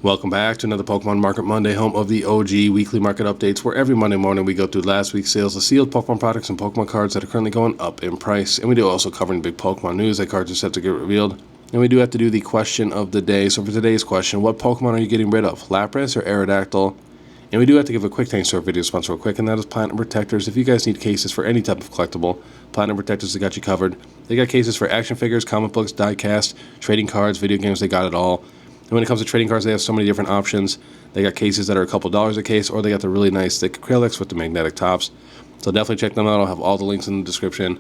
Welcome back to another Pokemon Market Monday, home of the OG weekly market updates, where every Monday morning we go through last week's sales of sealed Pokemon products and Pokemon cards that are currently going up in price. And we do also covering big Pokemon news that cards are set to get revealed. And we do have to do the question of the day. So for today's question, what Pokemon are you getting rid of, Lapras or Aerodactyl? And we do have to give a quick thanks to our video sponsor real quick, and that is Platinum Protectors. If you guys need cases for any type of collectible, Platinum Protectors have got you covered. They got cases for action figures, comic books, die-cast, trading cards, video games, they got it all. And when it comes to trading cards, they have so many different options. They got cases that are a couple dollars a case, or they got the really nice thick acrylics with the magnetic tops. So definitely check them out. I'll have all the links in the description.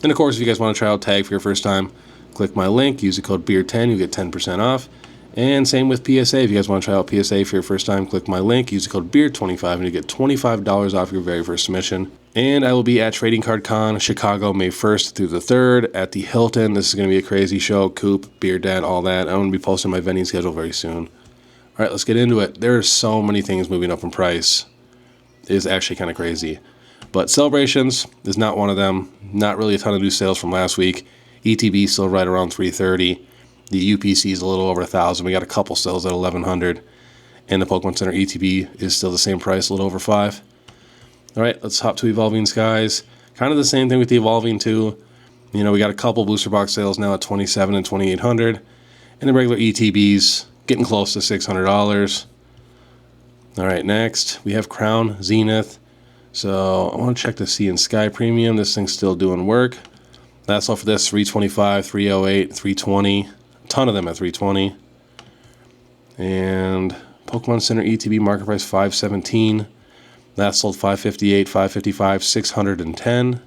And of course, if you guys want to try out Tag for your first time, click my link, use the code BEARD10, you get 10% off. And same with PSA. If you guys want to try out PSA for your first time, click my link, use the code BEARD25, and you get $25 off your very first submission. And I will be at Trading Card Con, Chicago, May 1st through the 3rd at the Hilton. This is going to be a crazy show. Coop, Beard Dad, all that. I'm going to be posting my vending schedule very soon. All right, let's get into it. There are so many things moving up in price. It is actually kind of crazy. But Celebrations is not one of them. Not really a ton of new sales from last week. ETB still right around $330. The UPC is a little over $1,000. We got a couple sales at $1,100. And the Pokemon Center ETB is still the same price, a little over $5. All right, let's hop to Evolving Skies. Kind of the same thing with the Evolving 2. You know, we got a couple booster box sales now at $2,700 and $2,800. And the regular ETBs getting close to $600. All right, next we have Crown Zenith. So I want to check the Sea and Sky Premium. This thing's still doing work. That's all for this, $325, $308, $320. A ton of them at $320. And Pokemon Center ETB market price $517. That sold $558, $555, $610.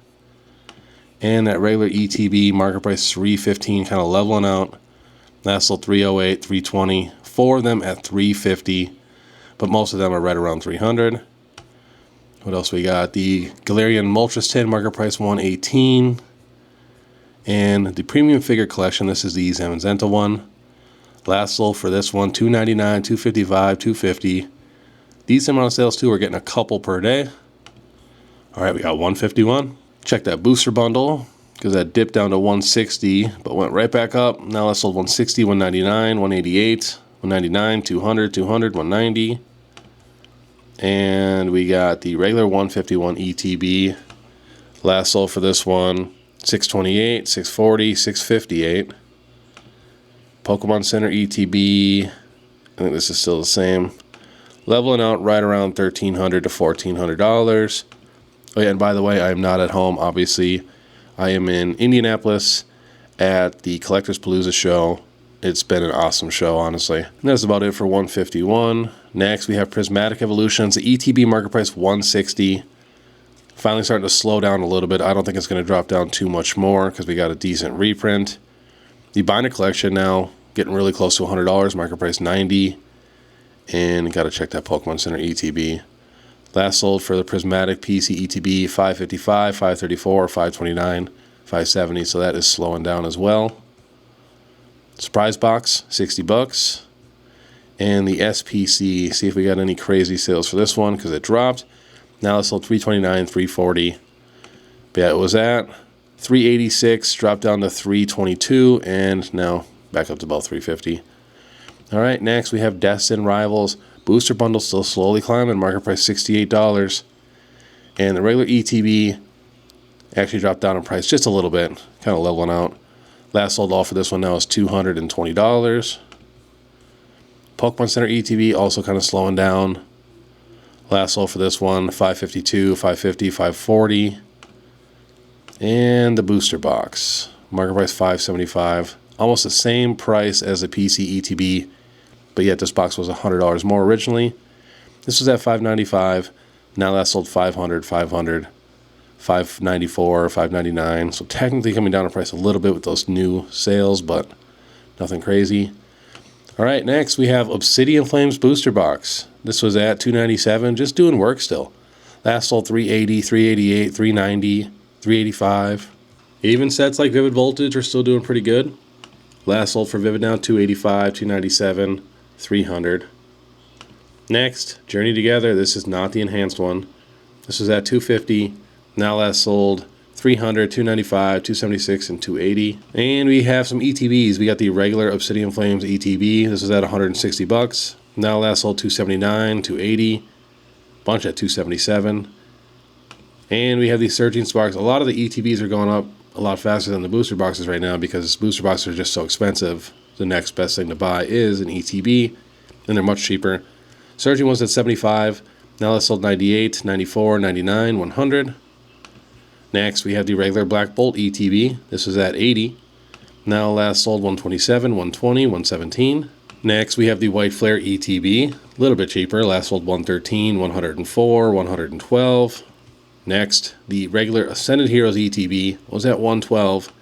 And that regular ETB market price $315, kind of leveling out. That sold $308, $320. Four of them at $350, but most of them are right around $300. What else we got? The Galarian Moltres Tin market price $118. And the Premium Figure Collection, this is the Zamazenta one. Last sold for this one $299, $255, $250. Decent amount of sales too. We're getting a couple per day. All right, we got 151. Check that booster bundle, because that dipped down to 160, but went right back up. Now that sold 160, 199, 188, 199, 200, 200, 190. And we got the regular 151 ETB. Last sold for this one 628, 640, 658. Pokemon Center ETB. I think this is still the same. Leveling out right around $1,300 to $1,400. Oh yeah, and by the way, I am not at home, obviously. I am in Indianapolis at the Collectors Palooza show. It's been an awesome show, honestly. And that's about it for 151. Next, we have Prismatic Evolutions. The ETB market price $160. Finally starting to slow down a little bit. I don't think it's going to drop down too much more because we got a decent reprint. The Binder Collection now getting really close to $100. Market price $90. And got to check that Pokemon Center ETB. Last sold for the Prismatic PC ETB $555, $534, $529, $570. So that is slowing down as well. Surprise Box $60. And the SPC, see if we got any crazy sales for this one because it dropped. Now it's sold $329, $340. But yeah, it was at $386, dropped down to $322, and now back up to about $350. All right, next we have Destin Rivals. Booster bundle still slowly climbing, market price $68. And the regular ETB actually dropped down in price just a little bit, kind of leveling out. Last sold off for this one now is $220. Pokemon Center ETB also kind of slowing down. Last sold for this one $552, $550, $540. And the booster box, market price $575. Almost the same price as the PC ETB, but yet this box was $100 more originally. This was at $595. Now that sold $500, $500, $594, $599. So technically coming down in price a little bit with those new sales, but nothing crazy. All right, next we have Obsidian Flames booster box. This was at $297, just doing work still. Last sold $380, $388, $390, $385. Even sets like Vivid Voltage are still doing pretty good. Last sold for Vivid now $285, $297, $300. Next, Journey Together. This is not the enhanced one. This was at $250. Now last sold $300, $295, $276, and $280. And we have some ETBs. We got the regular Obsidian Flames ETB. This is at $160. Now last sold 279, 280, bunch at 277. And we have these Surging Sparks. A lot of the ETBs are going up a lot faster than the booster boxes right now because booster boxes are just so expensive. The next best thing to buy is an ETB, and they're much cheaper. Surging was at 75. Now last sold 98, 94, 99, 100. Next, we have the regular Black Bolt ETB. This was at 80. Now last sold 127, 120, 117. Next, we have the White Flare ETB. A little bit cheaper. Last sold 113, 104, 112. Next, the regular Ascended Heroes ETB was at 112.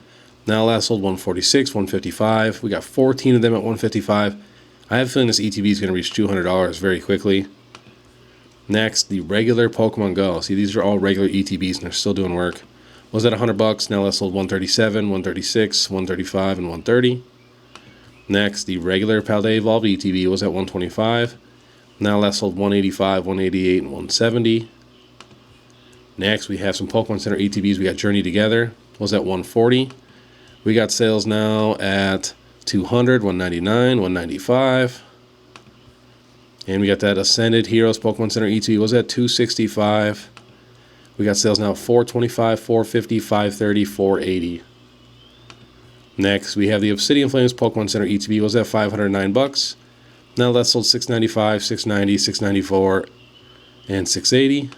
Now last sold 146, 155. We got 14 of them at 155. I have a feeling this ETB is going to reach $200 very quickly. Next, the regular Pokemon Go. See, these are all regular ETBs and they're still doing work. Was at $100. Now last sold 137, 136, 135, and 130. Next, the regular Paldea Evolved ETB was at 125. Now last sold 185, 188, and 170. Next, we have some Pokemon Center ETBs. We got Journey Together. Was at 140. We got sales now at 200, 199, 195. And we got that Ascended Heroes Pokemon Center ETB was at 265. We got sales now 425, 450, 530, 480. Next, we have the Obsidian Flames Pokemon Center ETB was at $509. Now that's sold 695, 690, 694, and 680.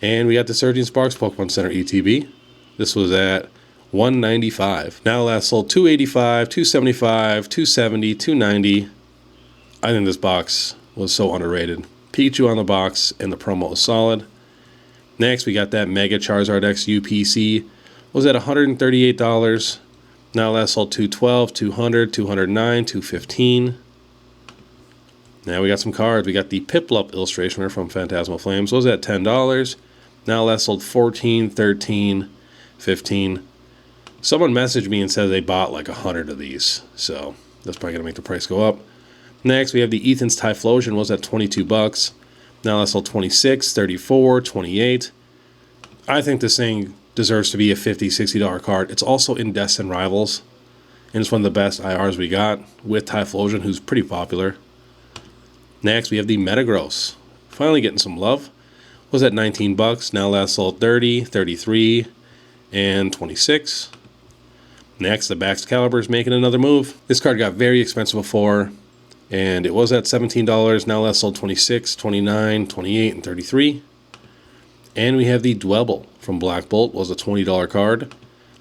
And we got the Surging Sparks Pokemon Center ETB. This was at $195. Now last sold 285, 275, 270, 290. I think this box was so underrated. Pikachu on the box and the promo is solid. Next, we got that Mega Charizard X UPC. Was at $138. Now last sold 212, 200, 209, 215. Now we got some cards. We got the Piplup illustration from Phantasmal Flames. Was at $10. Now last sold 14, 13, 15. Someone messaged me and said they bought like 100 of these. So that's probably going to make the price go up. Next, we have the Ethan's Typhlosion. Was at $22. Now last sold 26, 34, 28. I think this thing deserves to be a $50, $60 card. It's also in Destin Rivals, and it's one of the best IRs we got with Typhlosion, who's pretty popular. Next, we have the Metagross. Finally getting some love. Was at $19. Now last sold 30, 33, and 26. Next, the Baxcalibur is making another move. This card got very expensive before, and it was at $17. Now last sold 26, 29, 28, and 33. And we have the Dwebble from Black Bolt. Was a $20 card.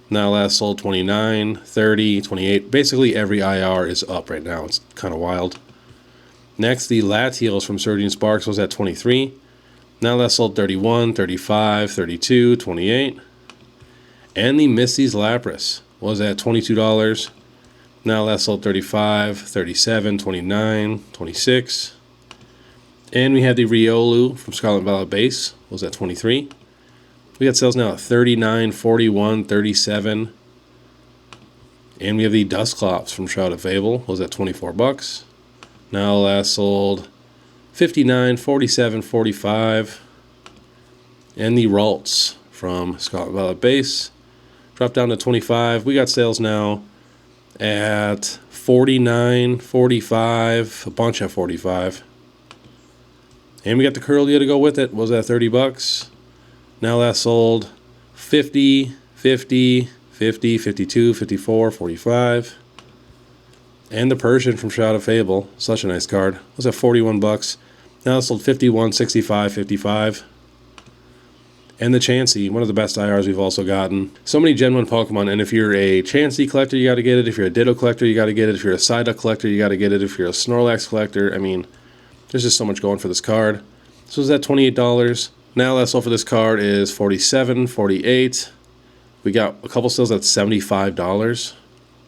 Now last sold 29, 30, 28. Basically every IR is up right now. It's kind of wild. Next, the Latios from Surging Sparks was at 23. Now last sold 31, 35, 32, 28. And the Misty's Lapras was at $22. Now last sold 35, 37, 29, 26. And we have the Riolu from Scarlet Violet Base. Was at 23. We got sales now at 39, 41, 37. And we have the Dusclops from Shrouded Fable. Was at $24. Now last sold 59, 47, 45. And the Ralts from Scarlet Violet Base dropped down to 25. We got sales now at 49, 45, a bunch at 45. And we got the Curlia to go with it. Was at $30. Now last sold 50, 50, 50, 52, 54, 45. And the Persian from Shroud of Fable, such a nice card, was at $41. Now sold 51, 65, 55. And the Chansey, one of the best IRs we've also gotten. So many Gen 1 Pokemon, and if you're a Chansey collector, you got to get it. If you're a Ditto collector, you got to get it. If you're a Psyduck collector, you got to get it. If you're a Snorlax collector, I mean, there's just so much going for this card. This was at $28. Now last sold for this card is $47, $48. We got a couple sales at $75,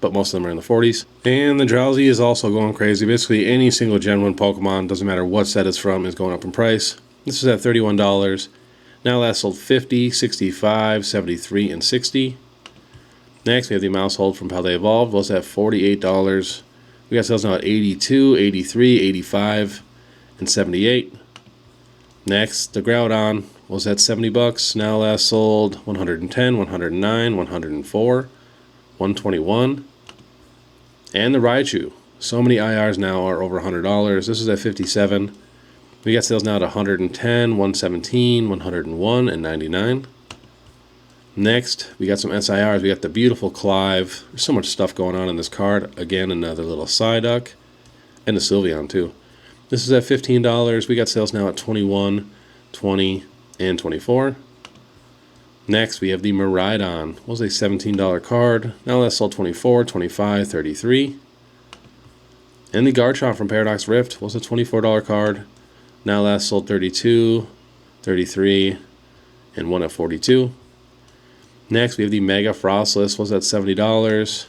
but most of them are in the 40s. And the Drowsy is also going crazy. Basically, any single Gen 1 Pokemon, doesn't matter what set it's from, is going up in price. This is at $31. Now last sold 50, 65, 73, and 60. Next, we have the Mousehold from Paldea Evolved. Was at $48. We got sales now at 82, 83, 85, and 78. Next, the Groudon was at $70. Now last sold 110, 109, 104, 121. And the Raichu So many IRs now are over $100. This is at 57. We got sales now at 110, 117, 101, and 99. Next, we got some SIRs. We got the beautiful Clive. There's so much stuff going on in this card. Again, another little Psyduck. And the Sylveon, too. This is at $15. We got sales now at 21, 20, and 24. Next, we have the Miraidon. Was a $17 card. Now that's sold 24, 25, 33. And the Garchomp from Paradox Rift was a $24 card. Now last sold 32, 33, and one at 42. Next, we have the Mega Frostless. Was at $70.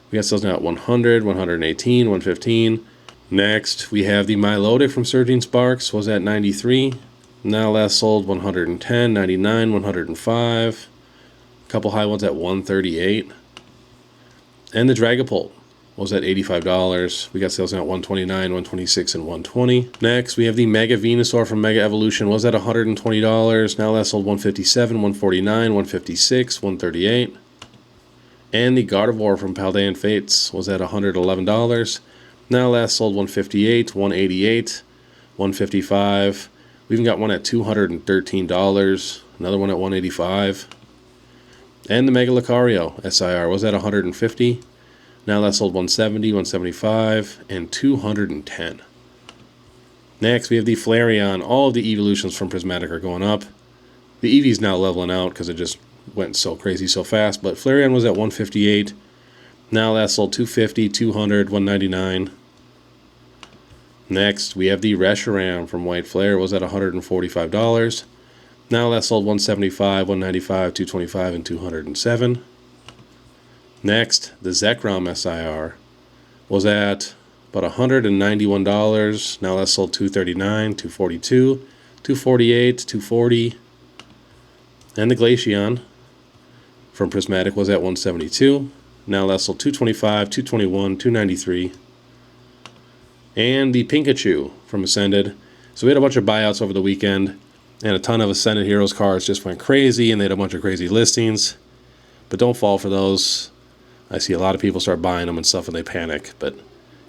We got sales now at 100, 118, 115. Next, we have the Milotic from Surging Sparks. Was at 93. Now last sold 110, 99, 105. A couple high ones at 138. And the Dragapult was at $85. We got sales now at 129, 126, and 120. Next, we have the Mega Venusaur from Mega Evolution. Was at $120. Now last sold 157, 149, 156, 138. And the Gardevoir from Paldean Fates was at $111. Now last sold 158, 188, 155. We even got one at $213. Another one at $185. And the Mega Lucario SIR was at $150. Now that sold 170, 175, and 210. Next, we have the Flareon. All of the evolutions from Prismatic are going up. The Eevee's now leveling out because it just went so crazy so fast. But Flareon was at 158. Now that sold 250, 200, 199. Next, we have the Reshiram from White Flare. Was at $145. Now that sold 175, 195, 225, and 207. Next, the Zekrom SIR was at about $191. Now that's sold $239, $242, $248, $240. And the Glaceon from Prismatic was at $172. Now that's sold $225, $221, $293. And the Pikachu from Ascended. So we had a bunch of buyouts over the weekend, and a ton of Ascended Heroes cards just went crazy, and they had a bunch of crazy listings. But don't fall for those. I see a lot of people start buying them and stuff and they panic, but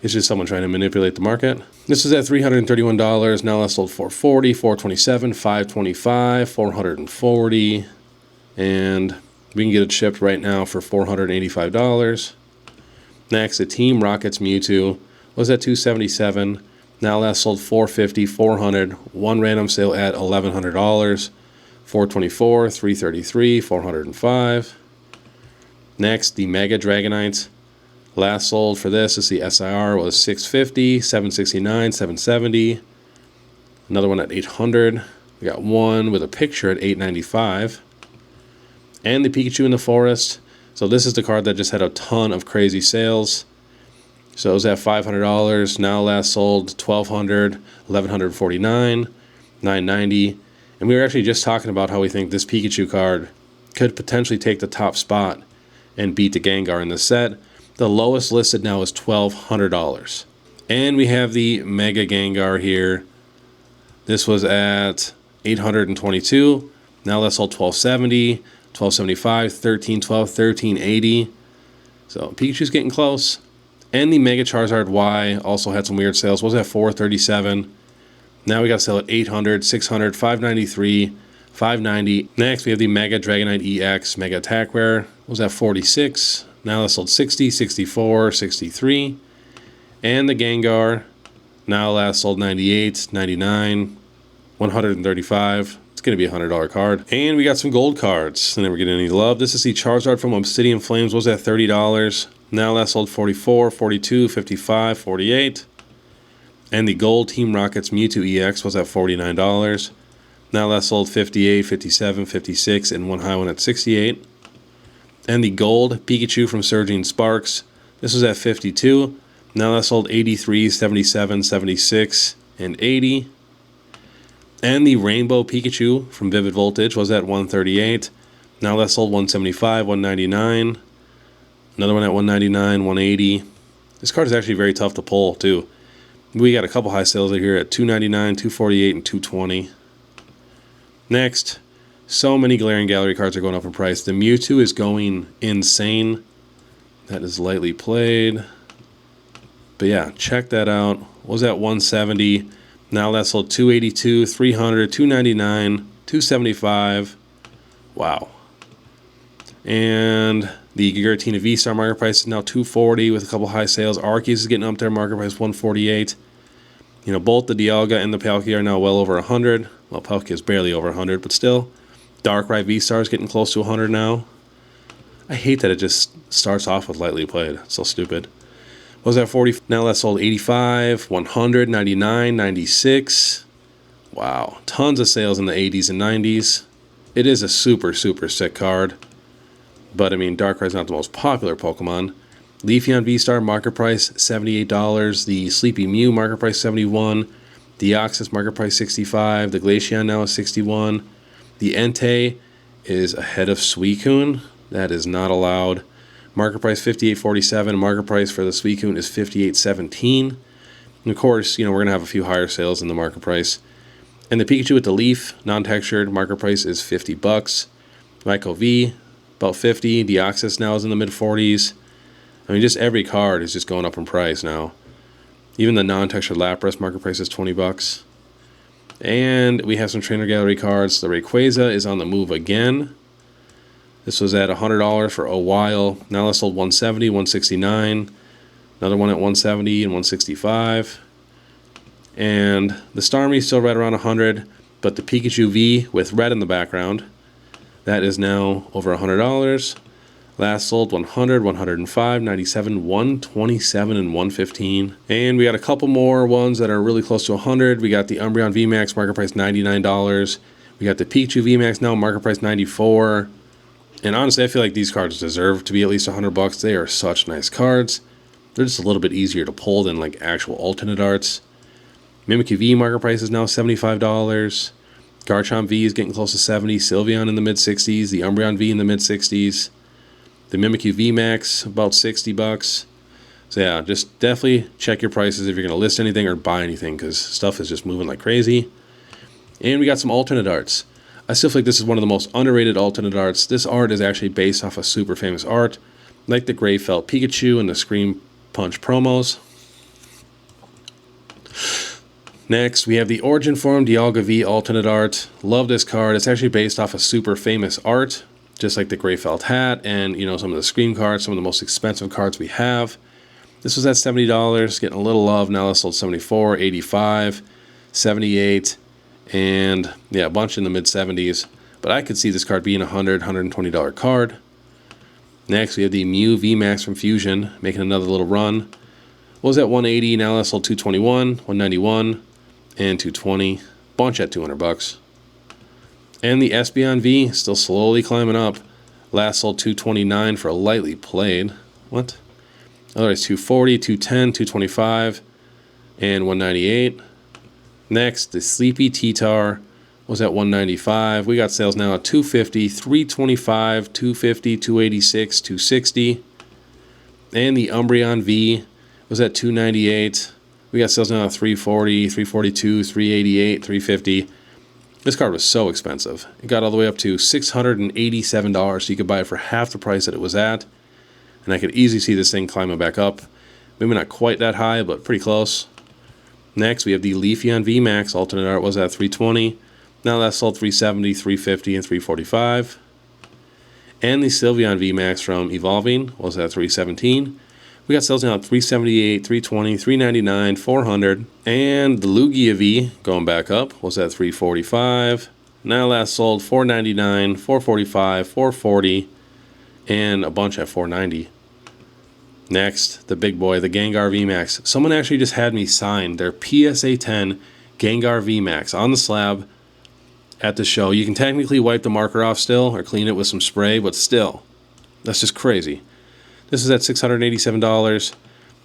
it's just someone trying to manipulate the market. This is at $331. Now that's sold $440, $427, $525, $440, and we can get it shipped right now for $485. Next, the Team Rocket's Mewtwo was at $277. Now that's sold $450, $400, one random sale at $1,100, $424, $333, $405. Next, the Mega Dragonite. Last sold for this is the SIR was $650, $769, $770. Another one at $800. We got one with a picture at $895. And the Pikachu in the Forest. So this is the card that just had a ton of crazy sales. So it was at $500. Now last sold $1,200, $1,149, $990. And we were actually just talking about how we think this Pikachu card could potentially take the top spot and beat the Gengar in the set. The lowest listed now is $1,200. And we have the Mega Gengar here. This was at $822. Now that's sold $1,270, $1,275, $1,312, $1,380. So Pikachu's getting close. And the Mega Charizard Y also had some weird sales. Was at $437. Now we got to sell at $800, $600, $593, $590. Next, we have the Mega Dragonite EX Mega Attack Rare. Was at $46. Now that's sold $60, $64, $63. And the Gengar, now last sold $98, $99, $135. It's going to be a $100 card. And we got some gold cards. And then we're getting any love. This is the Charizard from Obsidian Flames. Was at $30. Now last sold $44, $42, $55, $48. And the gold Team Rocket's Mewtwo EX was at $49. Now last sold $58, $57, $56, and one high one at $68. And the gold Pikachu from Surging Sparks. This was at $52. Now that sold $83, $77, $76, and $80. And the Rainbow Pikachu from Vivid Voltage was at $138. Now that sold $175, $199. Another one at $199, $180. This card is actually very tough to pull, too. We got a couple high sales here at $299, $248, and $220. Next, so many Galarian Gallery cards are going up in price. The Mewtwo is going insane. That is lightly played. But yeah, check that out. What was that 170? Now that's sold 282, 300, 299, 275. Wow. And the Giratina V-Star market price is now 240 with a couple high sales. Arceus is getting up there, market price 148. You know, both the Dialga and the Palkia are now well over 100. Well, Palkia is barely over 100, but still. Darkrai V-Star is getting close to 100 now. I hate that it just starts off with lightly played. It's so stupid. What was that 40? Now that's sold 85, 100, 99, 96. Wow. Tons of sales in the 80s and 90s. It is a super, super sick card. But, I mean, Darkrai's not the most popular Pokemon. Leafeon V-Star, market price $78. The Sleepy Mew, market price $71. Deoxys, market price $65. The Glaceon now is $61. The Entei is ahead of Suicune. That is not allowed. Market price $58.47. Market price for the Suicune is $58.17. And, of course, you know, we're going to have a few higher sales in the market price. And the Pikachu with the leaf, non-textured, market price is $50. Myco V, about 50. Deoxys now is in the mid-40s. I mean, just every card is just going up in price now. Even the non-textured Lapras market price is $20. And we have some trainer gallery cards. The Rayquaza is on the move again. This was at $100 for a while. Now it's sold $170, $169. Another one at $170 and $165. And the Starmie is still right around $100, but the Pikachu V with red in the background, that is now over $100. Last sold 100, 105, 97, 127, and 115. And we got a couple more ones that are really close to 100. We got the Umbreon VMAX, market price $99. We got the Pikachu VMAX now, market price $94. And honestly, I feel like these cards deserve to be at least $100. They are such nice cards. They're just a little bit easier to pull than like actual alternate arts. Mimikyu V market price is now $75. Garchomp V is getting close to $70. Sylveon in the mid-60s. The Umbreon V in the mid-60s. The Mimikyu VMAX about $60. So yeah, just definitely check your prices if you're going to list anything or buy anything, because stuff is just moving like crazy. And we got some alternate arts. I still feel like this is one of the most underrated alternate arts. This art is actually based off a super famous art, like the Gray Felt Pikachu and the Scream Punch promos. Next, we have the Origin Form Dialga V alternate art. Love this card. It's actually based off a super famous art, just like the Gray Felt hat and, you know, some of the Scream cards, some of the most expensive cards we have. This was at $70, getting a little love. Now it's sold $74, $85, $78, and yeah, a bunch in the mid-70s. But I could see this card being a $100, $120 card. Next, we have the Mew VMAX from Fusion, making another little run. What was that, 180? Now that's sold $221, $191, and $220. Bunch at $200. And the Espeon V, still slowly climbing up. Last sold $229 for a lightly played. What? Otherwise, $240, $210, $225, and $198. Next, the Sleepy T-Tar was at $195. We got sales now at $250, $325, $250, $286, $260. And the Umbreon V was at $298. We got sales now at $340, $342, $388, $350. This card was so expensive. It got all the way up to $687, so you could buy it for half the price that it was at. And I could easily see this thing climbing back up. Maybe not quite that high, but pretty close. Next, we have the Leafeon VMAX. Alternate art was at $320. Now that's sold $370, $350, and $345. And the Sylveon VMAX from Evolving was at $317. We got sales now at $378, $320, $399, $400. And the Lugia V, going back up, was at $345. Now last sold $499, $445, $440, and a bunch at $490. Next, the big boy, the Gengar VMAX. Someone actually just had me sign their PSA 10 Gengar VMAX on the slab at the show. You can technically wipe the marker off still or clean it with some spray, but still, that's just crazy. This is at $687.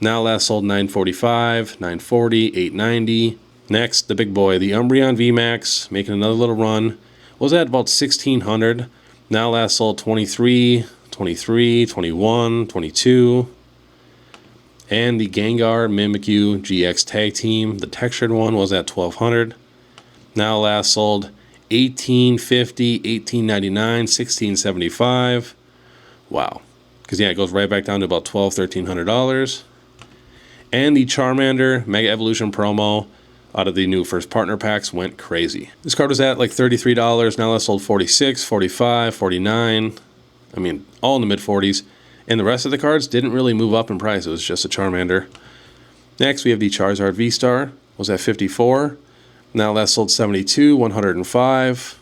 Now last sold $945, $940, $890. Next, the big boy, the Umbreon VMAX, making another little run. Was at about $1,600. Now last sold $23, $23, $21, $22. And the Gengar Mimikyu GX Tag Team, the textured one, was at $1,200. Now last sold $1,850, $1,899, $1,675. Wow. Because yeah, it goes right back down to about $1,200, $1,300. And the Charmander Mega Evolution promo out of the new first partner packs went crazy. This card was at like $33. Now that's sold $46, $45, $49. I mean, all in the mid 40s. And the rest of the cards didn't really move up in price. It was just a Charmander. Next, we have the Charizard V-Star. Was at $54. Now that's sold $72, $105,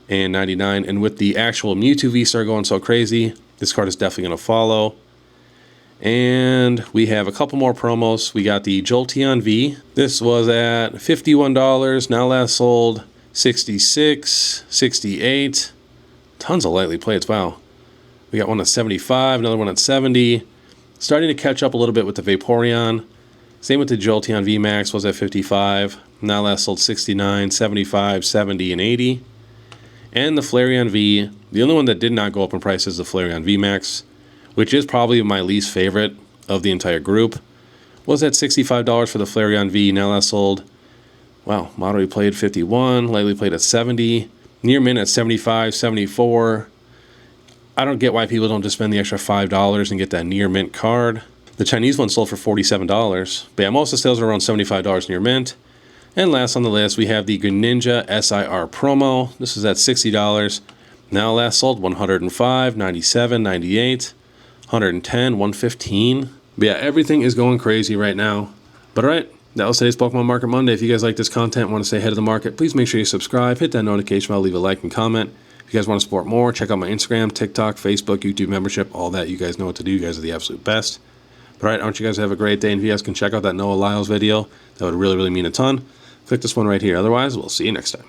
and $99. And with the actual Mewtwo V-Star going so crazy, this card is definitely going to follow. And we have a couple more promos. We got the Jolteon V. This was at $51. Now last sold $66, $68. Tons of lightly plates. Wow. We got one at $75, another one at $70. Starting to catch up a little bit with the Vaporeon. Same with the Jolteon V Max, was at $55. Now last sold $69, $75, $70, and $80. And the Flareon V. The only one that did not go up in price is the Flareon V Max, which is probably my least favorite of the entire group. Was at $65 for the Flareon V. Now last sold, wow, moderately played $51, lightly played at $70, near mint at $75, $74. I don't get why people don't just spend the extra $5 and get that near mint card. The Chinese one sold for $47. But yeah, most of the sales are around $75 near mint. And last on the list, we have the Greninja SIR promo. This is at $60. Now last sold $105, $97, $98, $110, $115. But yeah, everything is going crazy right now. But alright, that was today's Pokemon Market Monday. If you guys like this content, want to stay ahead of the market, please make sure you subscribe, hit that notification bell, leave a like and comment. If you guys want to support more, check out my Instagram, TikTok, Facebook, YouTube membership, all that. You guys know what to do. You guys are the absolute best. But alright, I want you guys to have a great day. And if you guys can check out that Noah Lyles video, that would really, really mean a ton. Click this one right here. Otherwise, we'll see you next time.